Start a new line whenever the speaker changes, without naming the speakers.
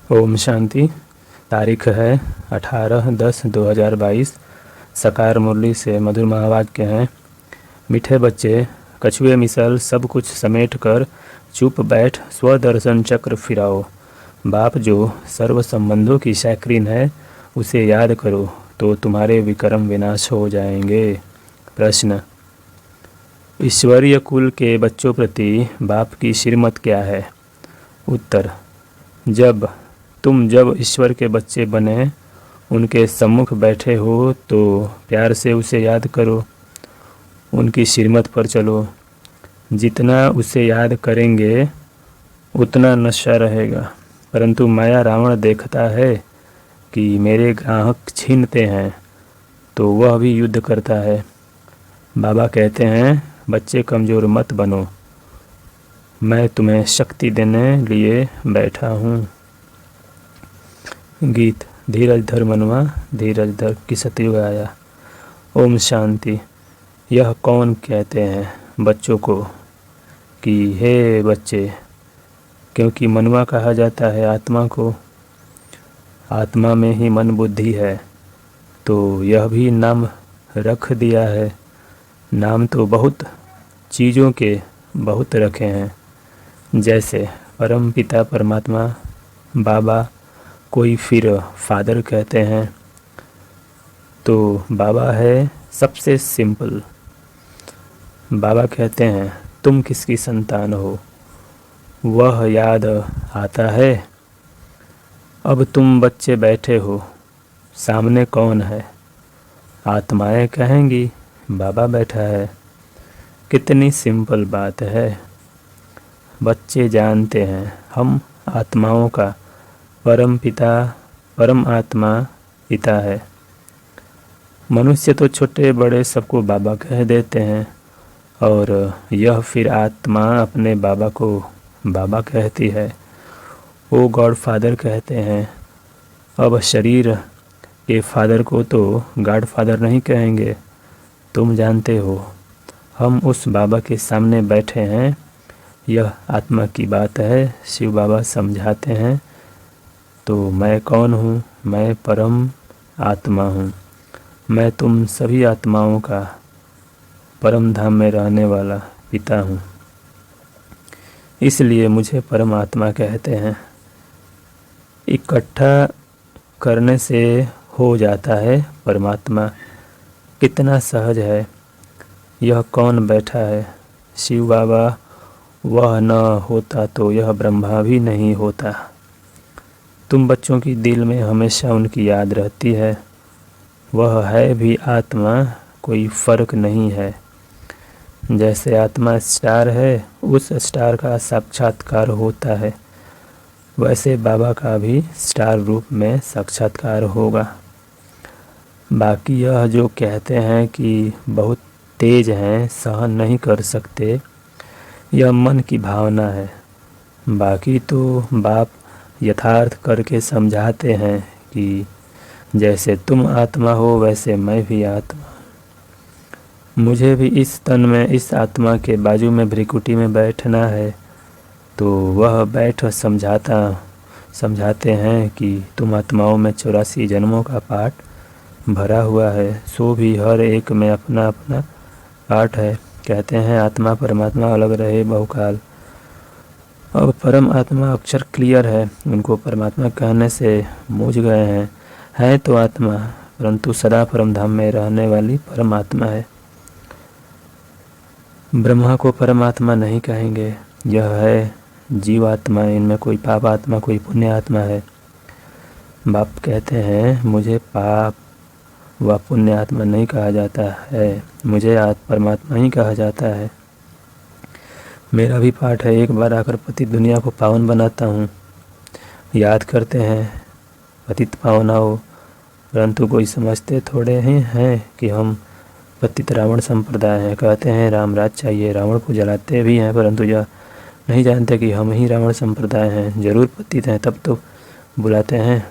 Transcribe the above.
ओम शांति। तारीख है 18/10/2022। सकार मुरली से मधुर महावाक्य हैं। मीठे बच्चे, कछुए मिसल सब कुछ समेट कर चुप बैठ स्वदर्शन चक्र फिराओ। बाप जो सर्व संबंधों की शैक्रीन है, उसे याद करो तो तुम्हारे विक्रम विनाश हो जाएंगे। प्रश्न: ईश्वरीय कुल के बच्चों प्रति बाप की श्रीमत क्या है? उत्तर: जब ईश्वर के बच्चे बने, उनके सम्मुख बैठे हो तो प्यार से उसे याद करो, उनकी श्रीमत पर चलो। जितना उसे याद करेंगे उतना नशा रहेगा। परंतु माया रावण देखता है कि मेरे ग्राहक छीनते हैं, तो वह भी युद्ध करता है। बाबा कहते हैं, बच्चे कमज़ोर मत बनो, मैं तुम्हें शक्ति देने लिए बैठा हूँ। गीत: धीरज धर मनवा, धीरज धर कि सतयुग आया। ओम शांति। यह कौन कहते हैं बच्चों को कि हे बच्चे, क्योंकि मनवा कहा जाता है आत्मा को। आत्मा में ही मन बुद्धि है, तो यह भी नाम रख दिया है। नाम तो बहुत चीज़ों के बहुत रखे हैं, जैसे परम पिता परमात्मा, बाबा, कोई फिर फादर कहते हैं। तो बाबा है सबसे सिंपल। बाबा कहते हैं, तुम किसकी संतान हो, वह याद आता है। अब तुम बच्चे बैठे हो, सामने कौन है? आत्माएं कहेंगी बाबा बैठा है। कितनी सिंपल बात है। बच्चे जानते हैं हम आत्माओं का परम पिता परम आत्मा पिता है। मनुष्य तो छोटे बड़े सबको बाबा कह देते हैं, और यह फिर आत्मा अपने बाबा को बाबा कहती है, वो गॉड फादर कहते हैं। अब शरीर के फादर को तो गॉड फादर नहीं कहेंगे। तुम जानते हो हम उस बाबा के सामने बैठे हैं। यह आत्मा की बात है। शिव बाबा समझाते हैं, तो मैं कौन हूँ? मैं परम आत्मा हूँ। मैं तुम सभी आत्माओं का परम धाम में रहने वाला पिता हूँ, इसलिए मुझे परम आत्मा कहते हैं। इकट्ठा करने से हो जाता है परमात्मा। कितना सहज है। यह कौन बैठा है? शिव बाबा। वह न होता तो यह ब्रह्मा भी नहीं होता। तुम बच्चों की दिल में हमेशा उनकी याद रहती है। वह है भी आत्मा, कोई फ़र्क नहीं है। जैसे आत्मा स्टार है, उस स्टार का साक्षात्कार होता है, वैसे बाबा का भी स्टार रूप में साक्षात्कार होगा। बाकी यह जो कहते हैं कि बहुत तेज हैं, सहन नहीं कर सकते, यह मन की भावना है। बाकी तो बाप यथार्थ करके समझाते हैं कि जैसे तुम आत्मा हो, वैसे मैं भी आत्मा। मुझे भी इस तन में इस आत्मा के बाजू में भ्रिकुटी में बैठना है, तो वह बैठ समझाते हैं कि तुम आत्माओं में 84 जन्मों का पाठ भरा हुआ है, सो भी हर एक में अपना अपना पाठ है। कहते हैं आत्मा परमात्मा अलग रहे बहुकाल। अब परम आत्मा अक्षर क्लियर है, उनको परमात्मा कहने से मूझ गए हैं तो आत्मा, परंतु सदा परम धाम में रहने वाली परमात्मा है। ब्रह्मा को परमात्मा नहीं कहेंगे। यह है जीवात्मा, इनमें कोई पाप आत्मा कोई पुण्य आत्मा है। बाप कहते हैं, मुझे पाप व पुण्य आत्मा नहीं कहा जाता है, मुझे परमात्मा ही कहा जाता है। मेरा भी पाठ है, एक बार आकर पतित दुनिया को पावन बनाता हूँ। याद करते हैं पतित पावना हो, परंतु कोई समझते थोड़े ही हैं कि हम पतित रावण संप्रदाय हैं। कहते हैं राम राज चाहिए, रावण को जलाते भी हैं, परंतु यह नहीं जानते कि हम ही रावण संप्रदाय हैं। जरूर पतित हैं, तब तो बुलाते हैं